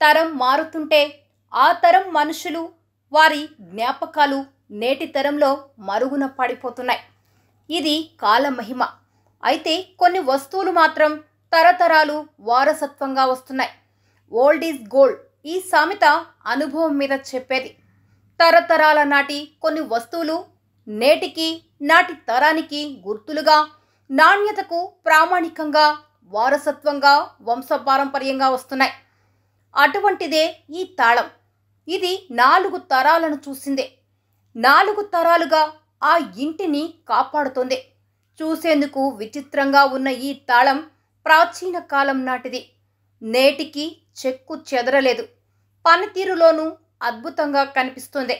తరం మారుతుంటే ఆ తరం మనుషులు వారి జ్ఞాపకాలు నేటి తరంలో మరుగున పడిపోతున్నాయి. ఇది కాలమహిమ. అయితే కొన్ని వస్తువులు మాత్రం తరతరాలు వారసత్వంగా వస్తున్నాయి. ఓల్డ్ ఈజ్ గోల్డ్ ఈ సామెత అనుభవం మీద చెప్పేది. తరతరాల నాటి కొన్ని వస్తువులు నేటికి నాటి తరానికి గుర్తులుగా, నాణ్యతకు ప్రామాణికంగా, వారసత్వంగా, వంశపారంపర్యంగా వస్తున్నాయి. అటువంటిదే ఈ తాళం. ఇది 4 తరాలను చూసిందే. 4 తరాలుగా ఆ ఇంటిని కాపాడుతోంది. చూసేందుకు విచిత్రంగా ఉన్న ఈ తాళం ప్రాచీన కాలం నాటిది. నేటికి చెక్కు చెదరలేదు. పనితీరులోనూ అద్భుతంగా కనిపిస్తుంది.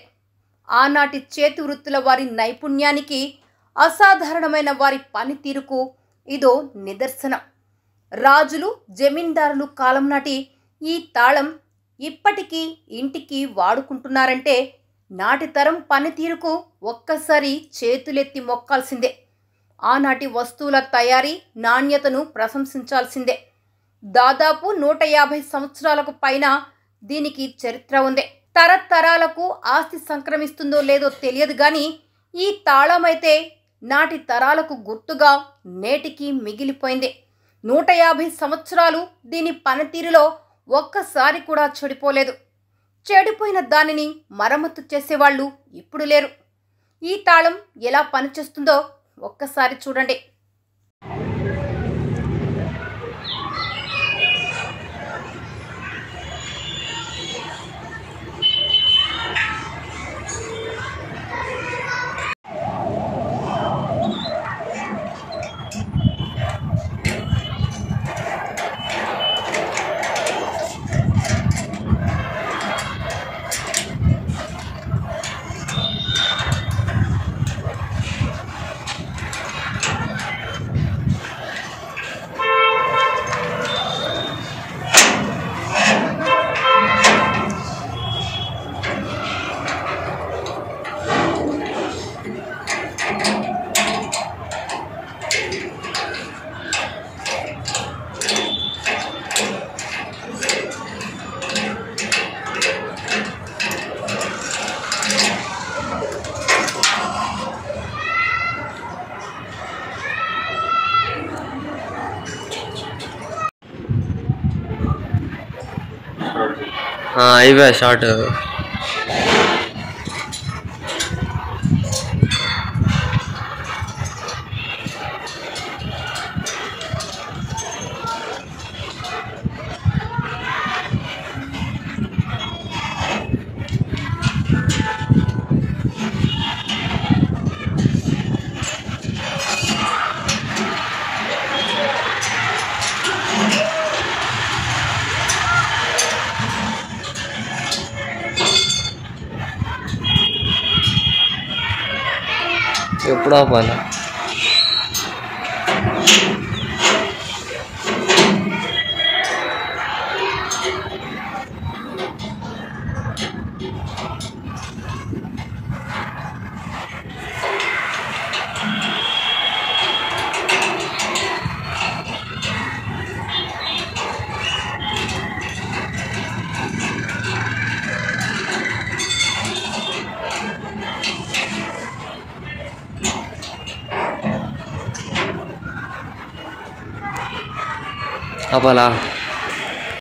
ఆనాటి చేతి వృత్తుల వారి నైపుణ్యానికి, అసాధారణమైన వారి పనితీరుకు ఇదో నిదర్శనం. రాజులు, జమీందారులు కాలం నాటి ఈ తాళం ఇప్పటికీ ఇంటికి వాడుకుంటున్నారంటే నాటి తరం పనితీరుకు ఒక్కసారి చేతులెత్తి మొక్కాల్సిందే. ఆనాటి వస్తువుల తయారీ నాణ్యతను ప్రశంసించాల్సిందే. దాదాపు 150 సంవత్సరాలకు పైన దీనికి చరిత్ర ఉంది. తరతరాలకు ఆస్తి సంక్రమిస్తుందో లేదో తెలియదు కానీ ఈ తాళమైతే నాటి తరాలకు గుర్తుగా నేటికి మిగిలిపోయింది. 150 సంవత్సరాలు దీని పనితీరులో ఒక్కసారి కూడా చెడిపోలేదు. చెడిపోయిన దానిని మరమ్మతు చేసేవాళ్ళు ఇప్పుడు లేరు. ఈ తాళం ఎలా పనిచేస్తుందో ఒక్కసారి చూడండి. అయిపోయా షార్ట్. ఎప్పుడు ఆపాలా? ఆపాలా?